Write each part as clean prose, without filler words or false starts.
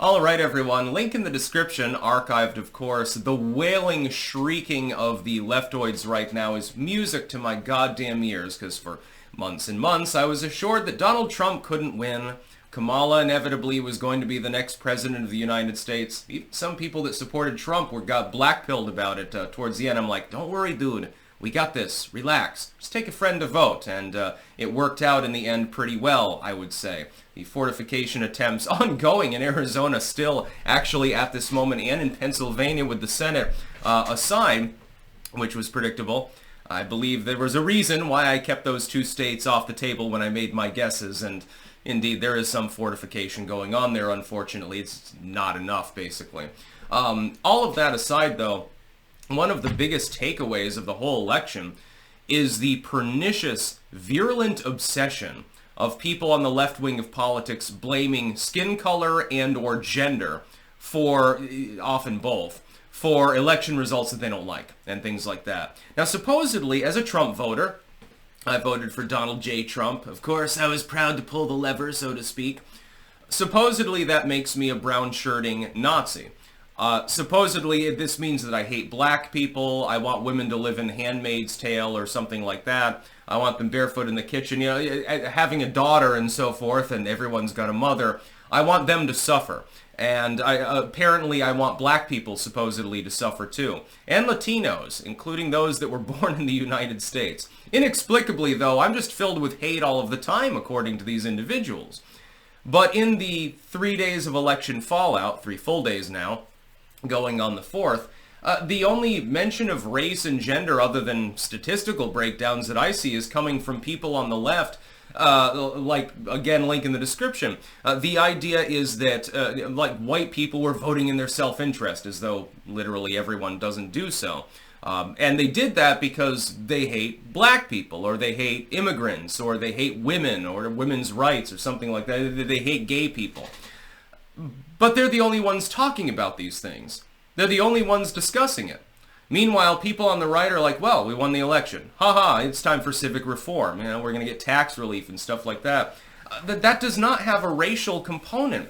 Alright everyone, link in the description, archived of course. The wailing, shrieking of the leftoids right now is music to my goddamn ears, because for months and months I was assured that Donald Trump couldn't win. Kamala inevitably was going to be the next president of the United States. Even some people that supported Trump got blackpilled about it towards the end. I'm like, don't worry dude, we got this, relax. Just take a friend to vote, and it worked out in the end pretty well, I would say. The fortification attempts ongoing in Arizona still, actually at this moment, and in Pennsylvania with the Senate aside, which was predictable. I believe there was a reason why I kept those two states off the table when I made my guesses, and indeed there is some fortification going on there, unfortunately. It's not enough, basically. All of that aside, though, one of the biggest takeaways of the whole election is the pernicious, virulent obsession of people on the left wing of politics blaming skin color and or gender for, often both, for election results that they don't like and things like that. Now, supposedly, as a Trump voter, I voted for Donald J. Trump. Of course, I was proud to pull the lever, so to speak. Supposedly, that makes me a brown-shirting Nazi. Supposedly, this means that I hate black people, I want women to live in Handmaid's Tale or something like that. I want them barefoot in the kitchen, you know, having a daughter and so forth, and everyone's got a mother. I want them to suffer. And apparently I want black people supposedly to suffer too. And Latinos, including those that were born in the United States. Inexplicably, though, I'm just filled with hate all of the time, according to these individuals. But in the 3 days of election fallout, 3 full days now, going on the 4th, the only mention of race and gender other than statistical breakdowns that I see is coming from people on the left, like, again, link in the description. The idea is that, like, white people were voting in their self-interest, as though literally everyone doesn't do so. And they did that because they hate black people, or they hate immigrants, or they hate women, or women's rights, or something like that. They hate gay people. But they're the only ones talking about these things. They're the only ones discussing it. Meanwhile, people on the right are like, well, we won the election. Haha, it's time for civic reform. You know, we're going to get tax relief and stuff like that. That does not have a racial component.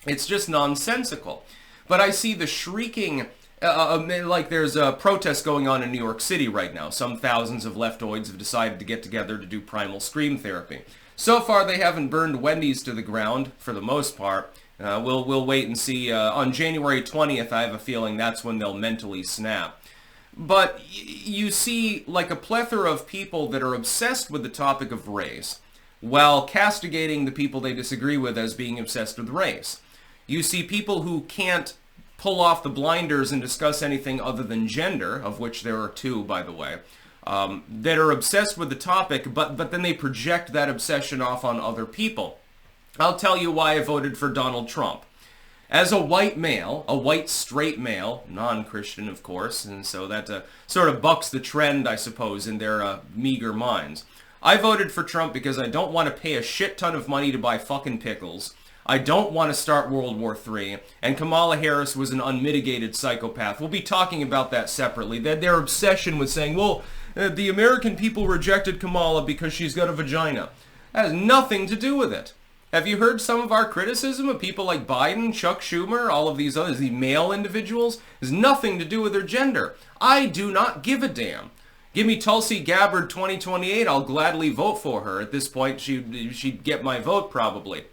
It's just nonsensical. But I see the shrieking, like there's a protest going on in New York City right now. Some thousands of leftoids have decided to get together to do primal scream therapy. So far, they haven't burned Wendy's to the ground, for the most part. We'll wait and see. On January 20th, I have a feeling that's when they'll mentally snap. But you see like a plethora of people that are obsessed with the topic of race, while castigating the people they disagree with as being obsessed with race. You see people who can't pull off the blinders and discuss anything other than gender, of which there are 2, by the way, that are obsessed with the topic, but then they project that obsession off on other people. I'll tell you why I voted for Donald Trump. As a white male, a white straight male, non-Christian of course, and so that sort of bucks the trend, I suppose, in their meager minds. I voted for Trump because I don't want to pay a shit ton of money to buy fucking pickles. I don't want to start World War III, and Kamala Harris was an unmitigated psychopath. We'll be talking about that separately. Their obsession with saying, well, the American people rejected Kamala because she's got a vagina. That has nothing to do with it. Have you heard some of our criticism of people like Biden, Chuck Schumer, all of these others, the male individuals? It has nothing to do with their gender. I do not give a damn. Give me Tulsi Gabbard 2028, I'll gladly vote for her. At this point, she'd get my vote probably.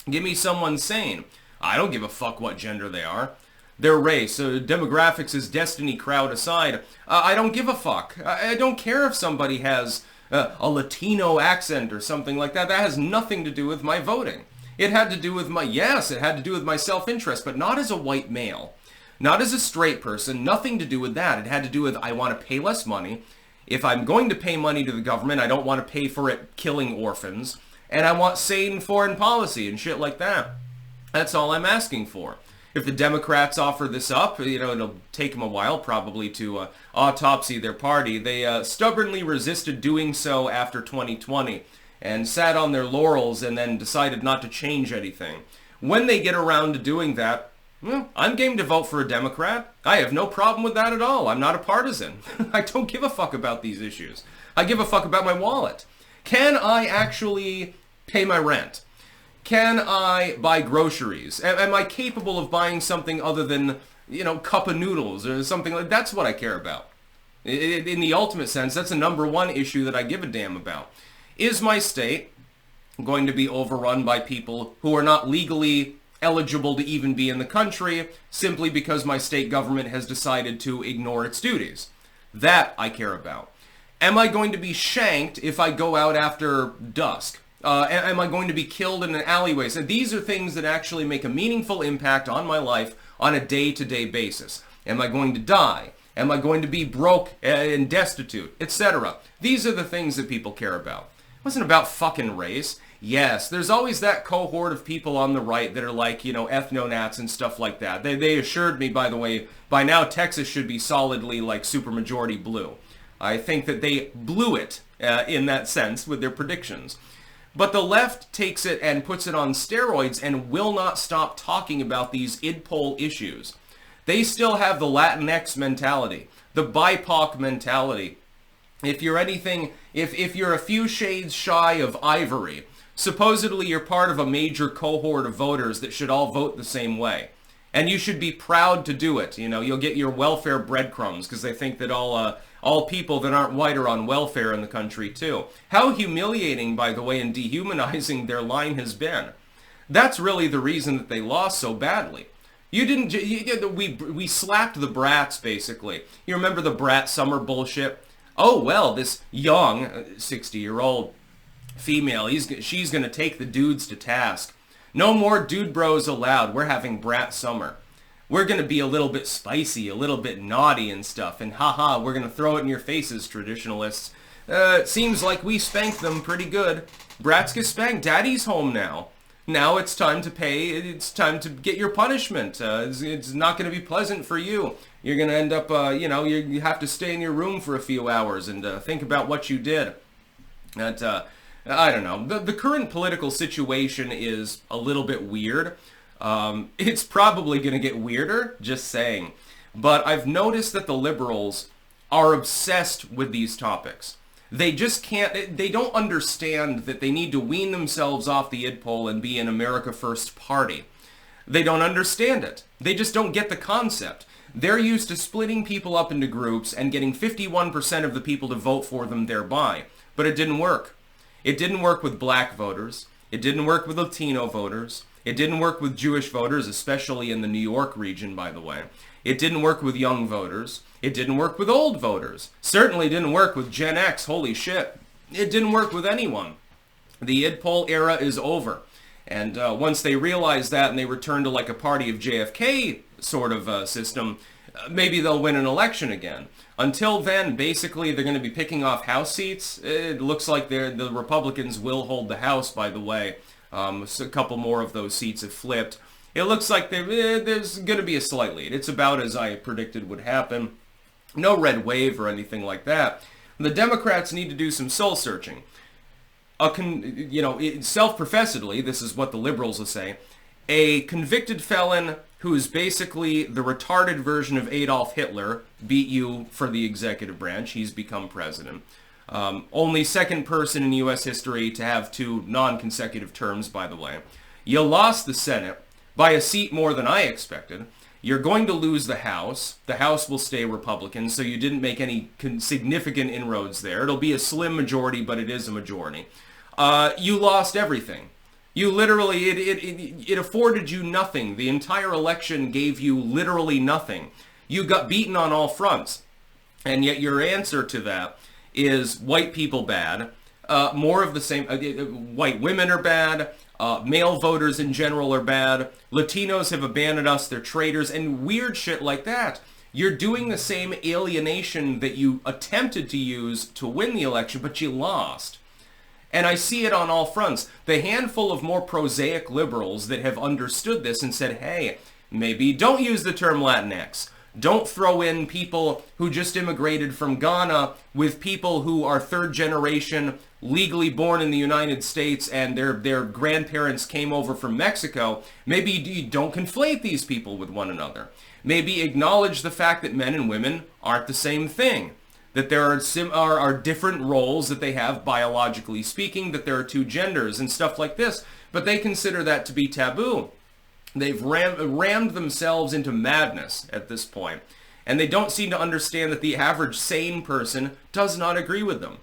Give me someone sane. I don't give a fuck what gender they are. Their race, demographics is destiny crowd aside. I don't give a fuck. I don't care if somebody has a Latino accent or something like that. That has nothing to do with my voting. It had to do with it had to do with my self-interest, but not as a white male. Not as a straight person, nothing to do with that. It had to do with, I want to pay less money. If I'm going to pay money to the government, I don't want to pay for it killing orphans. And I want sane foreign policy and shit like that. That's all I'm asking for. If the Democrats offer this up, you know, it'll take them a while probably to autopsy their party. They stubbornly resisted doing so after 2020 and sat on their laurels and then decided not to change anything. When they get around to doing that, well, I'm game to vote for a Democrat. I have no problem with that at all. I'm not a partisan. I don't give a fuck about these issues. I give a fuck about my wallet. Can I actually pay my rent? Can I buy groceries? Am I capable of buying something other than, cup of noodles or something like that? That's what I care about. In the ultimate sense, that's the number one issue that I give a damn about. Is my state going to be overrun by people who are not legally eligible to even be in the country simply because my state government has decided to ignore its duties? That I care about. Am I going to be shanked if I go out after dusk? Am I going to be killed in an alleyway? So these are things that actually make a meaningful impact on my life on a day-to-day basis. Am I going to die? Am I going to be broke and destitute, etc.? These are the things that people care about. It wasn't about fucking race. Yes, there's always that cohort of people on the right that are like, ethno-nats and stuff like that. They assured me, by the way, by now Texas should be solidly like supermajority blue. I think that they blew it in that sense with their predictions. But the left takes it and puts it on steroids and will not stop talking about these id-pol issues. They still have the Latinx mentality, the BIPOC mentality. If you're anything, if you're a few shades shy of ivory, supposedly you're part of a major cohort of voters that should all vote the same way. And you should be proud to do it. You'll get your welfare breadcrumbs because they think that all people that aren't white are on welfare in the country too. How humiliating, by the way, and dehumanizing their line has been. That's really the reason that they lost so badly. We slapped the brats, basically. You remember the Brat Summer bullshit? Oh, well, this young 60-year-old female, she's going to take the dudes to task. No more dude bros allowed. We're having Brat Summer. We're going to be a little bit spicy, a little bit naughty and stuff. And haha, we're going to throw it in your faces, traditionalists. It seems like we spanked them pretty good. Brats get spanked. Daddy's home now. Now it's time to pay. It's time to get your punishment. It's not going to be pleasant for you. You're going to end up, you have to stay in your room for a few hours and think about what you did. I don't know. The current political situation is a little bit weird. It's probably going to get weirder, just saying. But I've noticed that the liberals are obsessed with these topics. They just can't, they don't understand that they need to wean themselves off the id-pol and be an America First party. They don't understand it. They just don't get the concept. They're used to splitting people up into groups and getting 51% of the people to vote for them thereby. But it didn't work. It didn't work with black voters. It didn't work with Latino voters. It didn't work with Jewish voters, especially in the New York region, by the way. It didn't work with young voters. It didn't work with old voters. Certainly didn't work with Gen X, holy shit. It didn't work with anyone. The id-pol era is over. And once they realize that and they return to like a party of JFK sort of system, maybe they'll win an election again. Until then, basically, they're going to be picking off House seats. It looks like the Republicans will hold the House, by the way. So a couple more of those seats have flipped. It looks like there's going to be a slight lead. It's about as I predicted would happen. No red wave or anything like that. The Democrats need to do some soul searching. Self-professedly, this is what the liberals will say, a convicted felon who is basically the retarded version of Adolf Hitler beat you for the executive branch. He's become president. Only second person in U.S. history to have 2 non-consecutive terms, by the way. You lost the Senate by a seat more than I expected. You're going to lose the House. The House will stay Republican, so you didn't make any significant inroads there. It'll be a slim majority, but it is a majority. You lost everything. You literally, it afforded you nothing. The entire election gave you literally nothing. You got beaten on all fronts. And yet your answer to that is white people bad, more of the same, white women are bad, male voters in general are bad, Latinos have abandoned us, they're traitors, and weird shit like that. You're doing the same alienation that you attempted to use to win the election, but you lost. And I see it on all fronts. The handful of more prosaic liberals that have understood this and said, hey, maybe don't use the term Latinx. Don't throw in people who just immigrated from Ghana with people who are third generation, legally born in the United States, and their grandparents came over from Mexico. Maybe you don't conflate these people with one another. Maybe acknowledge the fact that men and women aren't the same thing. That there are different roles that they have biologically speaking, that there are 2 genders and stuff like this. but they consider that to be taboo. They've rammed themselves into madness at this point, and they don't seem to understand that the average sane person does not agree with them.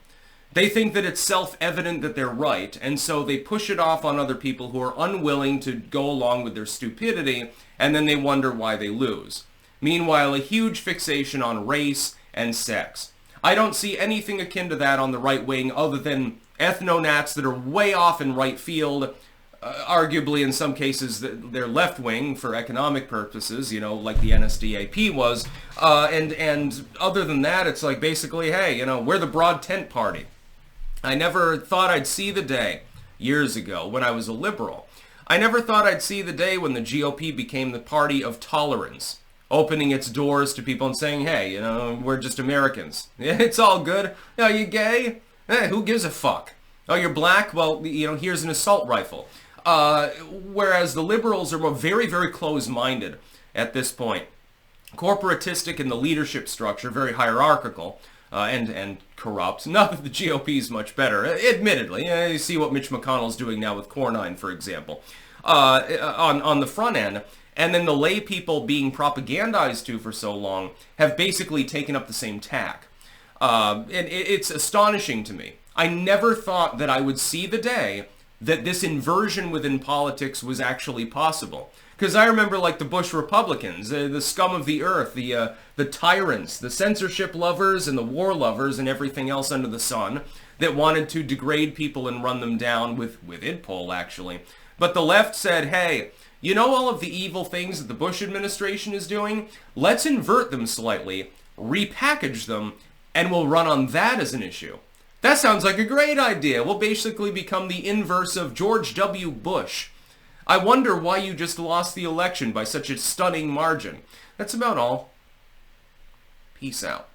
They think that it's self-evident that they're right, and so they push it off on other people who are unwilling to go along with their stupidity, and then they wonder why they lose. Meanwhile, a huge fixation on race and sex. I don't see anything akin to that on the right wing other than ethno-nats that are way off in right field, arguably in some cases they're left wing for economic purposes, you know, like the NSDAP was, and other than that, it's like basically, hey, you know, we're the broad tent party. I never thought I'd see the day, years ago, when I was a liberal. I never thought I'd see the day when the GOP became the party of tolerance, opening its doors to people and saying, hey, you know, we're just Americans. It's all good. Are you gay? Who gives a fuck? Oh, you're black? Well, you know, here's an assault rifle. Whereas the liberals are very, very close-minded at this point. Corporatistic in the leadership structure, very hierarchical, and corrupt. Not that the GOP is much better, admittedly. You see what Mitch McConnell's doing now with Cornyn, for example, on the front end. And then the lay people being propagandized to for so long have basically taken up the same tack. And it's astonishing to me. I never thought that I would see the day that this inversion within politics was actually possible. Because I remember, like, the Bush Republicans, the scum of the earth, the tyrants, the censorship lovers and the war lovers and everything else under the sun that wanted to degrade people and run them down with idpol, actually. But the left said, hey, you know all of the evil things that the Bush administration is doing? Let's invert them slightly, repackage them, and we'll run on that as an issue. That sounds like a great idea. We'll basically become the inverse of George W. Bush. I wonder why you just lost the election by such a stunning margin. That's about all. Peace out.